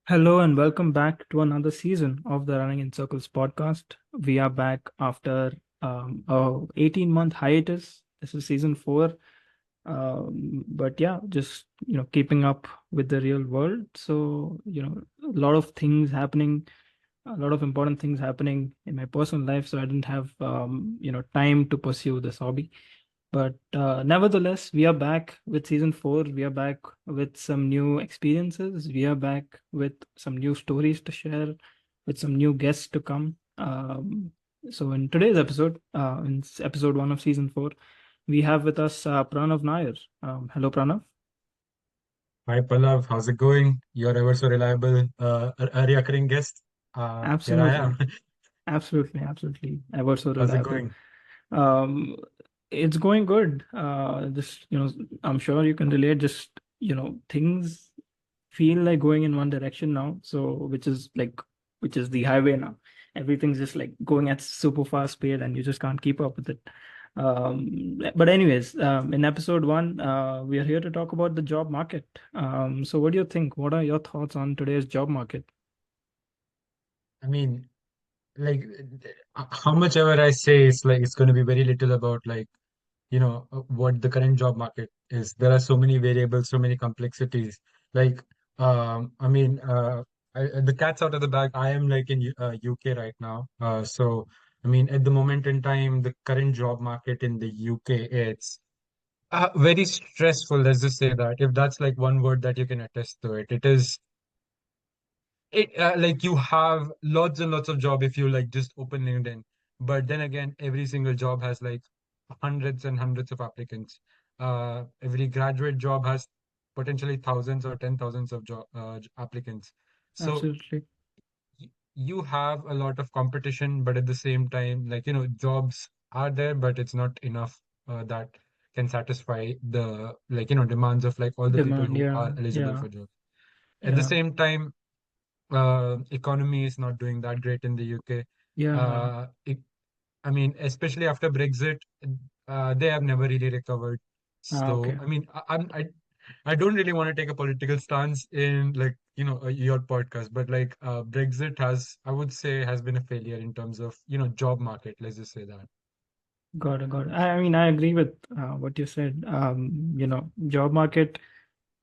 Hello and welcome back to another season of the Running in Circles podcast. We are back after a 18-month hiatus. This is season four. But yeah, just keeping up with the real world. So, a lot of things happening, a lot of important things happening in my personal life. So I didn't have time to pursue this hobby. But nevertheless, we are back with season four. We are back with some new experiences. We are back with some new stories to share, with some new guests to come. So, in today's episode, episode one of season four, we have with us Pranav Nair. Hello, Pranav. Hi Pallav, how's it going? You're ever so reliable, a recurring guest. Here I Absolutely, am. absolutely. Ever so How's it reliable. going? Um, it's going good. Just I'm sure you can relate. Just things feel like going in one direction now. So which is the highway now. Everything's just like going at super fast speed, and you just can't keep up with it. But anyways, in episode one, we are here to talk about the job market. So what do you think? What are your thoughts on today's job market? I mean, like, how much ever I say, it's like it's going to be very little about what the current job market is. There are so many variables, so many complexities. Like, I mean, the cat's out of the bag. I am like in UK right now. So I mean, at the moment in time, the current job market in the UK, it's very stressful, let's just say that. If that's like one word that you can attest to it, it is like you have lots and lots of job if you like just open LinkedIn. But then again, every single job has like hundreds and hundreds of applicants. Every graduate job has potentially thousands or 10 thousands of applicants. So Absolutely. you have a lot of competition, but at the same time, jobs are there, but it's not enough that can satisfy the demands of like all the people Demand. who are Yeah. eligible Yeah. for jobs. At the Yeah. same time, economy is not doing that great in the UK. Yeah. Uh, it, I mean, especially after Brexit, they have never really recovered. So, Okay. I mean, I don't really want to take a political stance in your podcast, but Brexit has, I would say, has been a failure in terms of job market. Let's just say that. Got it. Got it. I mean, I agree with what you said. Job market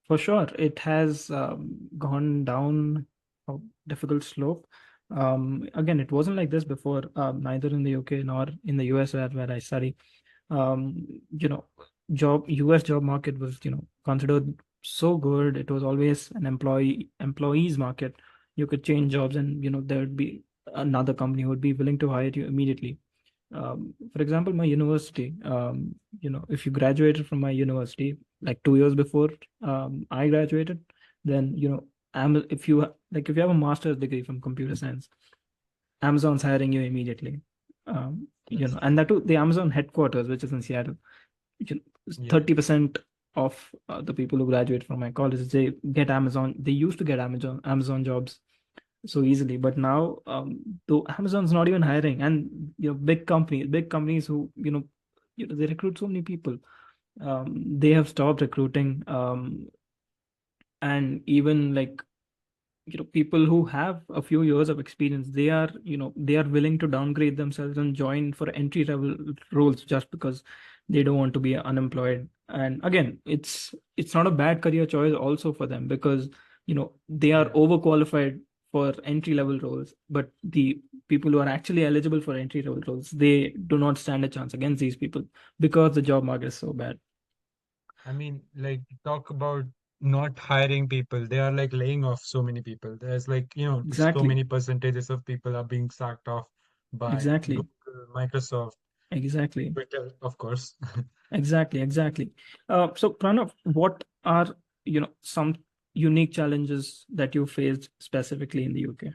for sure. It has gone down a difficult slope. Again, it wasn't like this before, neither in the UK nor in the US where I study. Um, you know, US job market was, considered so good. It was always an employees market. You could change jobs and, there would be another company who would be willing to hire you immediately. For example, my university, if you graduated from my university like 2 years before I graduated, then if you have a master's degree from computer science, Amazon's hiring you immediately. That's And true. that too, the Amazon headquarters, which is in Seattle, 30% of the people who graduate from my college, they get Amazon. They used to get Amazon jobs so easily, but now though Amazon's not even hiring, and big companies who they recruit so many people, they have stopped recruiting, and even like people who have a few years of experience, they are willing to downgrade themselves and join for entry level roles just because they don't want to be unemployed. And again, it's not a bad career choice also for them, because they are Yeah. overqualified for entry level roles, but the people who are actually eligible for entry level roles, they do not stand a chance against these people because the job market is so bad. I mean, like, talk about not hiring people. They are like laying off so many people. There's so Exactly. many percentages of people are being sacked off by Exactly. Google, Microsoft, Exactly. Twitter, of course. Exactly. So Pranav, what are some unique challenges that you faced specifically in the UK?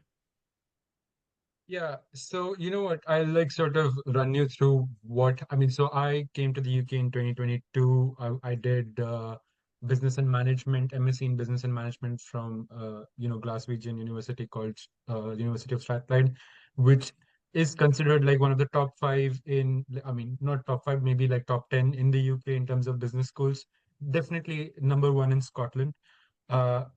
Yeah, so you know what? I'll like sort of run you through what I mean. So I came to the UK in 2022. I did business and management, MSc in business and management from Glaswegian University called University of Strathclyde, which is considered like one of the top five in, I mean, not top five, maybe like top 10 in the UK in terms of business schools. Definitely number one in Scotland.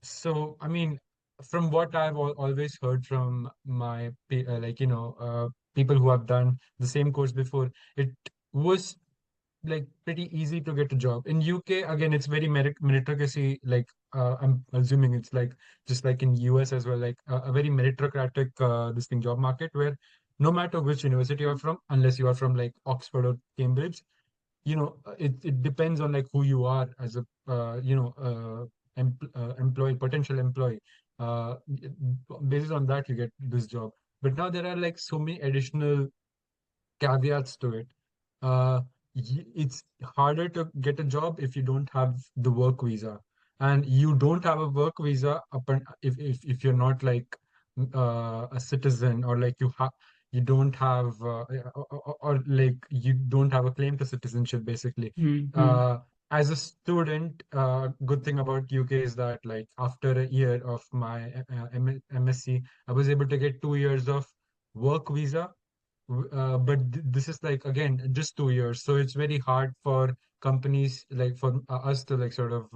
So I mean, from what I've always heard from my people who have done the same course before, it was like pretty easy to get a job. In UK, again, it's very meritocracy. Like I'm assuming it's like just like in US as well, like a very meritocratic this thing job market where no matter which university you're from, unless you are from like Oxford or Cambridge, it depends on like who you are as a employee, potential employee. uh Based on that you get this job. But now there are like so many additional caveats to it. Uh, it's harder to get a job if you don't have the work visa, and you don't have a work visa if you're not like a citizen, or like you don't have or like you don't have a claim to citizenship basically. Mm-hmm. Uh, as a student, good thing about UK is that like after a year of my MSc, I was able to get 2 years of work visa. But this is like again just 2 years, so it's very hard for companies like for us to like sort of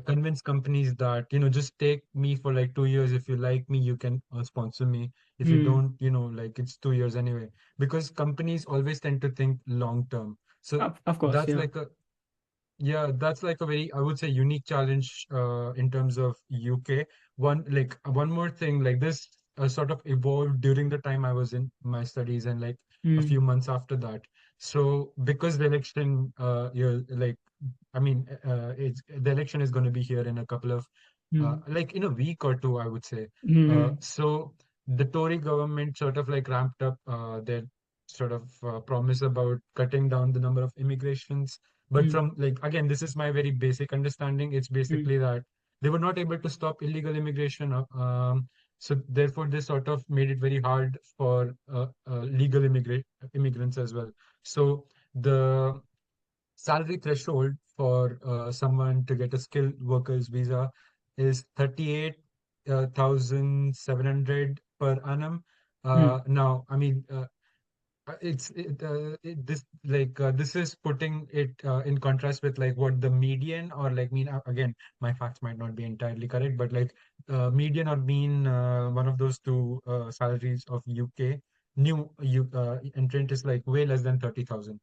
convince companies that just take me for like 2 years. If you like me, you can sponsor me. If you Mm. don't, like it's 2 years anyway, because companies always tend to think long term. So Of course, that's yeah. like a yeah, that's like a very, I would say, unique challenge in terms of UK. One more thing, like this sort of evolved during the time I was in my studies and like a Mm. few months after that. So because the election, the election is going to be here in a couple of, Mm. like in a week or two, I would say. Mm. So the Tory government sort of like ramped up their sort of promise about cutting down the number of immigrations. But Mm. from like again, this is my very basic understanding. It's Mm. basically that they were not able to stop illegal immigration. So therefore, this sort of made it very hard for legal immigrants as well. So the salary threshold for someone to get a skilled workers visa is 38,700 per annum. Mm. Now, I mean, it's it, this like this is putting it in contrast with like what the median, or like mean, again, my facts might not be entirely correct, but like median or mean, one of those two salaries of UK new entrant is like way less than 30,000.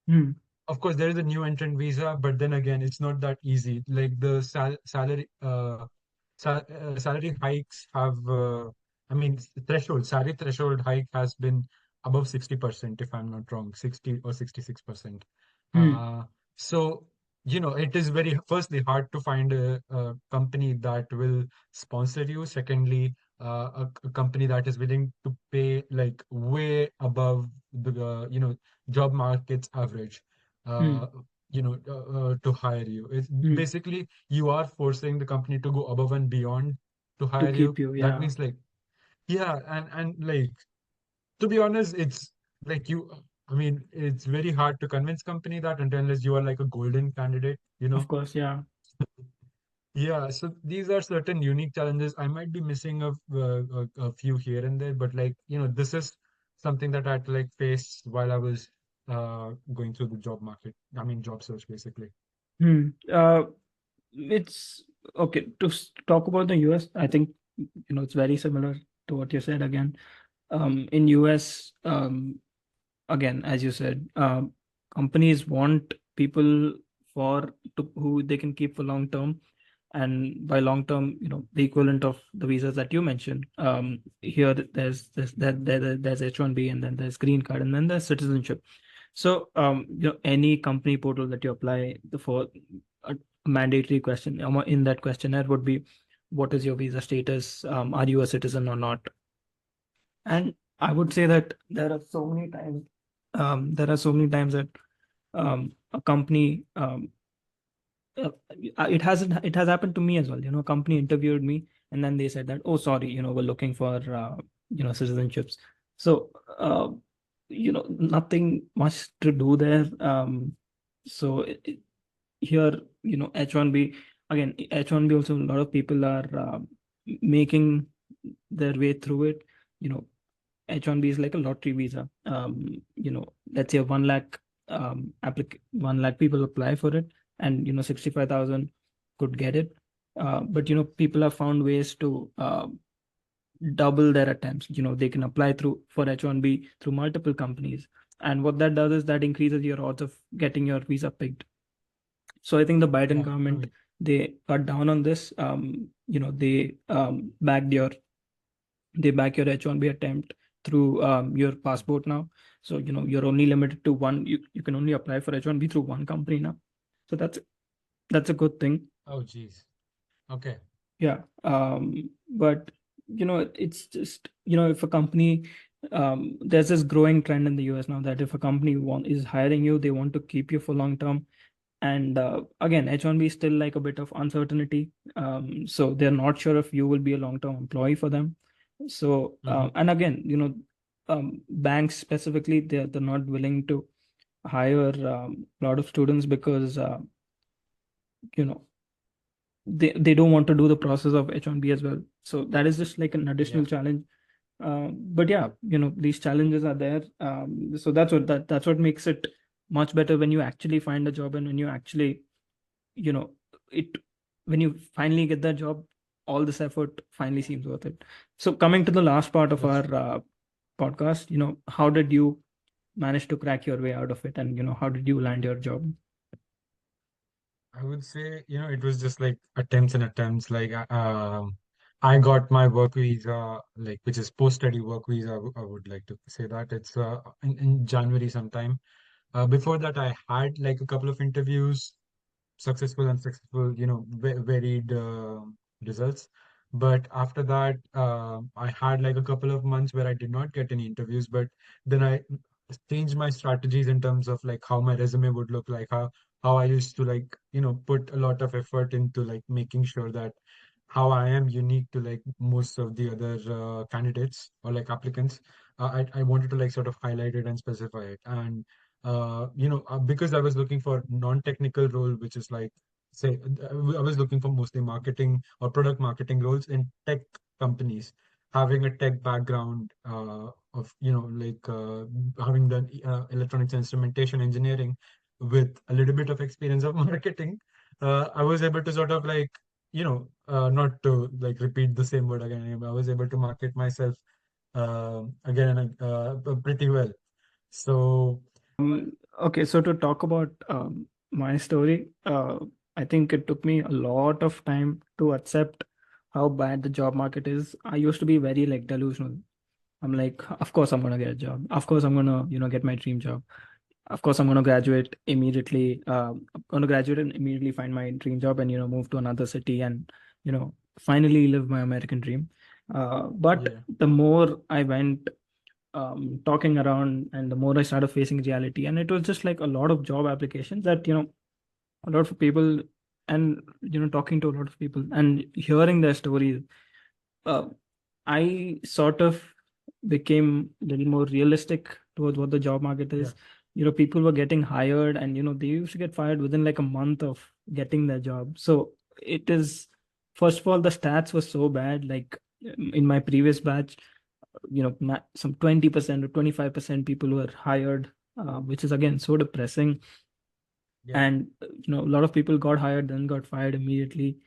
Mm. Of course, there is a new entrant visa, but then again, it's not that easy. Like the salary hikes have, I mean, salary threshold hike has been above 60%, if I'm not wrong, 60 or 66%. Mm. Uh, so, it is very, firstly, hard to find a company that will sponsor you. Secondly, a company that is willing to pay like way above the, job market's average, Mm. uh, to hire you. It's Mm. basically you are forcing the company to go above and beyond to To hire keep you. you, That yeah. means like, yeah, and like, to be honest, it's like I mean, it's very hard to convince company that unless you are like a golden candidate, you Of know. course, yeah. Yeah, so these are certain unique challenges. I might be missing a few here and there, but like, this is something that I had to like face while I was going through the job market. I mean, job search basically. Mm. It's okay to talk about the US. I think it's very similar to what you said again. In US, again, as you said, companies want people who they can keep for long term, and by long term, the equivalent of the visas that you mentioned. Here, there's H1B, and then there's green card, and then there's citizenship. So, any company portal that you apply for a mandatory question in that questionnaire would be, what is your visa status? Are you a citizen or not? And I would say that there are so many times that a company it has happened to me as well. A company interviewed me, and then they said that, oh, sorry, we're looking for citizenships. So nothing much to do there. So here, H1B, again, H1B also, a lot of people are making their way through it. you know H1B is like a lottery visa. Let's say 1 lakh 1 lakh people apply for it, and 65,000 could get it. But people have found ways to double their attempts. They can apply through for H1B through multiple companies, and what that does is that increases your odds of getting your visa picked. So I think the Biden Yeah, I government, mean, they cut down on this. They back your H1B attempt through your passport now. So you're only limited to one. You can only apply for H1B through one company now. So that's a good thing. oh geez. Okay. Yeah. But it's just, if a company, there's this growing trend in the US now that if a company is hiring you, they want to keep you for long term. And again, H1B is still like a bit of uncertainty. So they're not sure if you will be a long-term employee for them. So, Mm-hmm. and again, banks specifically, they're not willing to hire a lot of students because, you know, they don't want to do the process of H1B as well. So that is just like an Yeah. additional challenge. But yeah, these challenges are there. So that's what makes it much better when you actually find a job, and when you actually, you know, it when you finally get that job, all this effort finally seems worth it. So coming to the last part of That's our true. podcast, how did you manage to crack your way out of it, and how did you land your job? I would say, it was just like attempts and attempts. Like, I got my work visa, like, which is post-study work visa. I would like to say that it's in January sometime. Before that, I had like a couple of interviews, successful, unsuccessful, varied results. But after that, I had like a couple of months where I did not get any interviews. But then I changed my strategies in terms of like how my resume would look like, how I used to like, put a lot of effort into like making sure that how I am unique to like most of the other candidates or like applicants. I wanted to like sort of highlight it and specify it. And because I was looking for non-technical role, which is like, say, I was looking for mostly marketing or product marketing roles in tech companies, having a tech background of, having done electronics and instrumentation engineering with a little bit of experience of marketing. I was able to sort of like, not to like repeat the same word again. I was able to market myself again and pretty well. So Okay, so to talk about my story, I think it took me a lot of time to accept how bad the job market is. I used to be very like delusional. I'm like, of course I'm gonna get a job. Of course I'm gonna, get my dream job. Of course I'm gonna graduate immediately. I'm gonna graduate and immediately find my dream job, and move to another city, and finally live my American dream. But yeah, the more I went talking around, and the more I started facing reality, and it was just like a lot of job applications that a lot of people, and talking to a lot of people and hearing their stories, uh, I sort of became a little more realistic towards what the job market yeah, is. People were getting hired, and they used to get fired within like a month of getting their job. So it is, first of all, the stats were so bad. Like in my previous batch, some 20% or 25% people were hired, which is again so depressing. yeah, And a lot of people got hired, then got fired immediately.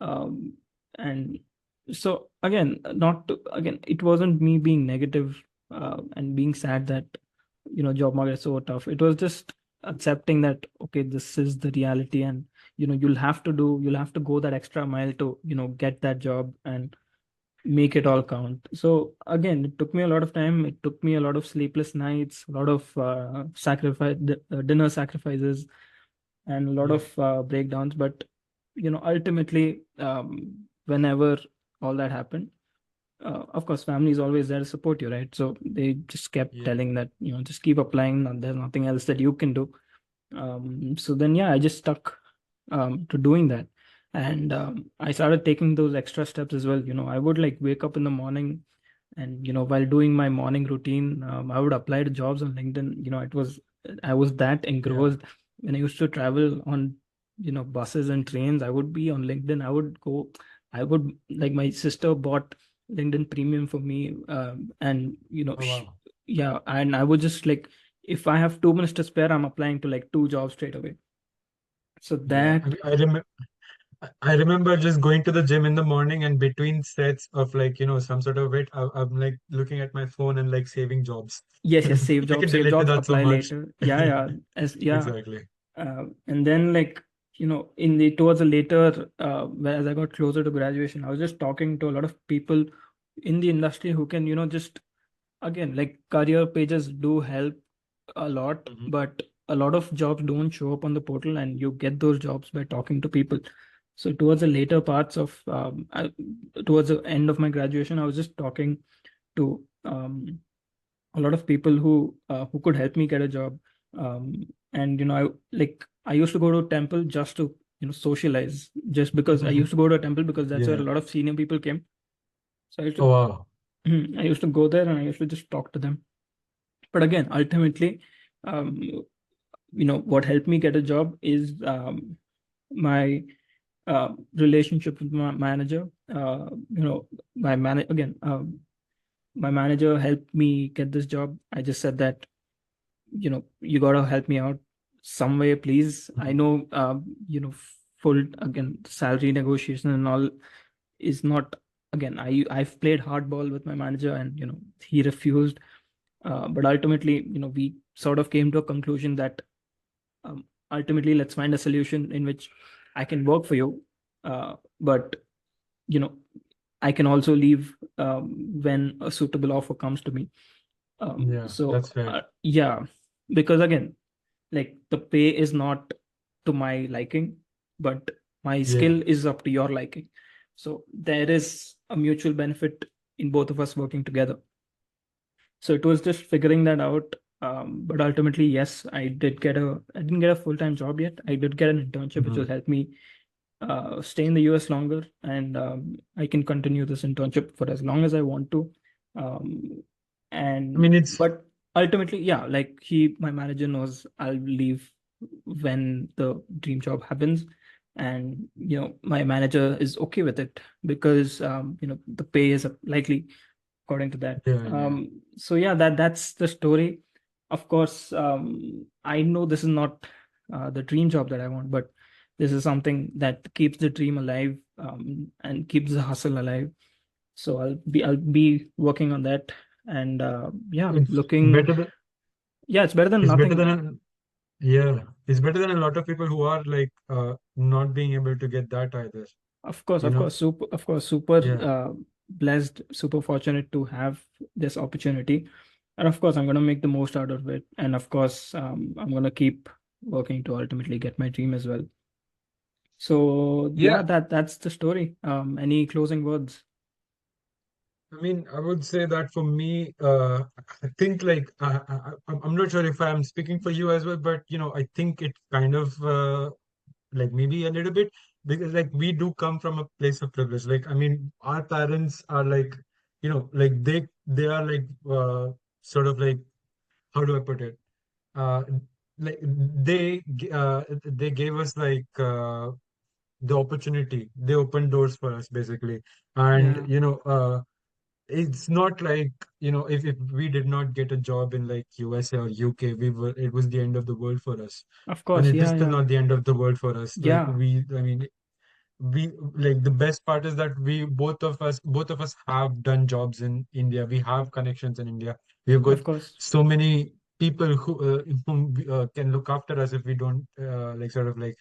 Um, and so again, not to, again, it wasn't me being negative and being sad that job market is so tough. It was just accepting that, okay, this is the reality, and you'll have to go that extra mile to get that job and make it all count. So again, it took me a lot of time. It took me a lot of sleepless nights, a lot of dinner sacrifices, and a lot yeah, of breakdowns. But ultimately, whenever all that happened, of course, family is always there to support you, right? So they just kept yeah, telling that, just keep applying, and there's nothing else that you can do. So then, yeah, I just stuck to doing that. And I started taking those extra steps as well. I would like wake up in the morning, and while doing my morning routine, I would apply to jobs on LinkedIn. I was that yeah. engrossed. When I used to travel on buses and trains, I would be on LinkedIn. I would, like, my sister bought LinkedIn Premium for me, and Oh wow. yeah, and I would just like, if I have 2 minutes to spare, I'm applying to like two jobs straight away. So Yeah. that, I remember. I remember just going to the gym in the morning and between sets of like, some sort of weight, I'm like looking at my phone and like saving jobs. Yes, yes, I can save relate to jobs, that so apply much. later. Yeah, yeah, as yeah. Exactly. And then like, in the towards the later, as I got closer to graduation, I was just talking to a lot of people in the industry who can, just again, like career pages do help a lot, Mhm. but a lot of jobs don't show up on the portal, and you get those jobs by talking to people. So towards the later parts of, towards the end of my graduation, I was just talking to a lot of people who could help me get a job. And I used to go to temple just to socialize, just because I used to go to a temple because that's where a Yeah. lot of senior people came. So I used Oh, to wow. I used to go there and I used to just talk to them. But again, ultimately, um, what helped me get a job is my relationship with my manager. My manager helped me get this job. I just said that, you gotta help me out some way, please. I Mhm. know, full again salary negotiation and all is not, again, I've played hardball with my manager, and he refused. But ultimately, we sort of came to a conclusion that, ultimately, let's find a solution in which I can work for you, but you know I can also leave when a suitable offer comes to me. Yeah, So that's fair. yeah, because again, like the pay is not to my liking, but my Yeah. skill is up to your liking. So there is a mutual benefit in both of us working together. So it was just figuring that out. But ultimately, yes, I didn't get a full-time job yet. I did get an internship, which will Mhm. help me stay in the US longer, and I can continue this internship for as long as I want to. Um, I and mean, it's but ultimately, yeah, like my manager knows I'll leave when the dream job happens, and my manager is okay with it because the pay is likely according to that. yeah, yeah, So yeah, that's the story. Of course, I know this is not the dream job that I want, but this is something that keeps the dream alive, and keeps the hustle alive. So I'll be working on that, and yeah, it's looking. better than Yeah, it's better than it's better nothing. than yeah, it's better than a lot of people who are like not being able to get that either, you know? Of course, super Yeah. blessed, super fortunate to have this opportunity. And of course, I'm going to make the most out of it. And of course, I'm going to keep working to ultimately get my dream as well. So yeah, Yeah, that's the story. Any closing words? I mean, I would say that for me, I think like I'm not sure if I'm speaking for you as well, but I think it kind of like maybe a little bit because like we do come from a place of privilege. Like I mean, our parents are like, like they are like sort of like how do I put it? Uh, like they gave us like the opportunity. They opened doors for us basically, and Yeah, it's not like if we did not get a job in like USA or UK, it was the end of the world for us, of and course. it is Yeah, still yeah, not the end of the world for us. Like yeah, I mean, we like the best part is that we both of us have done jobs in India. We have connections in India. We've got of course, so many people whom can look after us if we don't like sort of like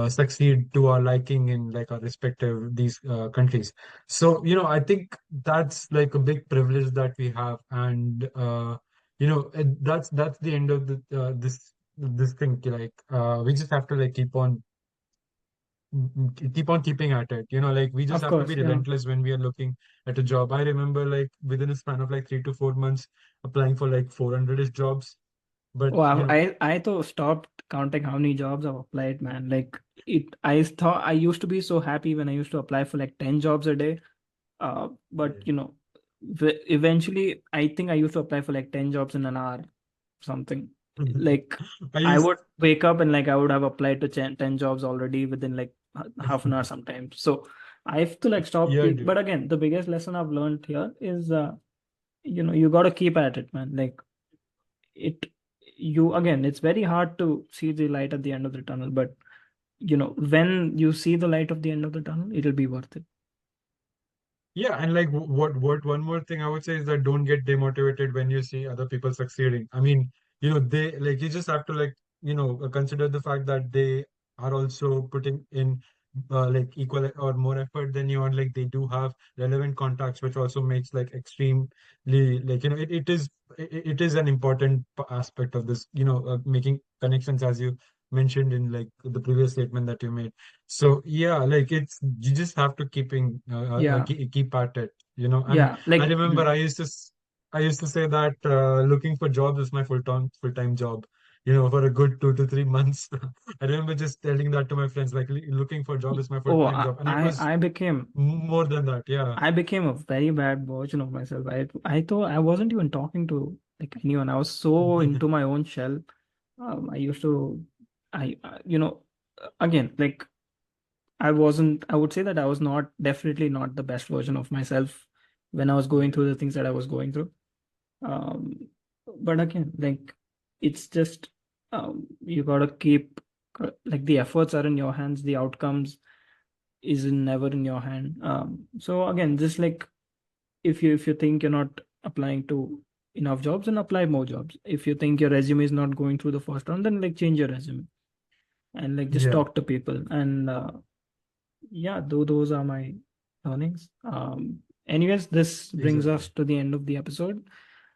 succeed to our liking in like our respective these countries. So I think that's like a big privilege that we have, and that's the end of the this thing. Like we just have to like keep on keeping at it. Like we just of have to be course. Yeah. relentless when we are looking at a job. I remember like within a span of like 3 to 4 months applying for like 400-ish jobs. But Oh, I thought stopped counting how many jobs I've applied, man. Like I thought I used to be so happy when I used to apply for like 10 jobs a day. But eventually, I think I used to apply for like 10 jobs in an hour, something. Like I I used would wake up and like I would have applied to 10 jobs already within like half an hour sometimes. So I have to like stop yeah, the. But dude. again, the biggest lesson I've learned here is, you got to keep at it, man. Like it, you again, it's very hard to see the light at the end of the tunnel, but when you see the light of the end of the tunnel, it'll be worth it. Yeah, and like what one more thing I would say is that don't get demotivated when you see other people succeeding. I mean, they like you just have to like, consider the fact that they are also putting in like equal or more effort than you, and like they do have relevant contacts, which also makes like extremely like, it is an important aspect of this, making connections, as you mentioned in like the previous statement that you made. So yeah, like you just have to Yeah, keep at it, And yeah, I like remember I used to say that looking for jobs is my full-time job, for a good 2 to 3 months. I remember just telling that to my friends, like looking for job is my oh, full-time job, and it was I became more than that. Yeah. I became a very bad version of myself. I thought I wasn't even talking to like anyone. I was so into my own shell. I used to, again, like I wasn't. I would say that I was definitely not the best version of myself when I was going through the things that I was going through. Um, but again, like it's just you gotta keep like the efforts are in your hands. The outcomes never in your hand. So again, just like if you think you're not applying to enough jobs, then apply more jobs. If you think your resume is not going through the first round, then like change your resume and like just Yeah, talk to people. And yeah, those are my learnings. Anyways, this brings exactly. us to the end of the episode.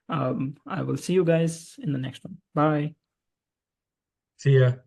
I will see you guys in the next one. Bye. See ya.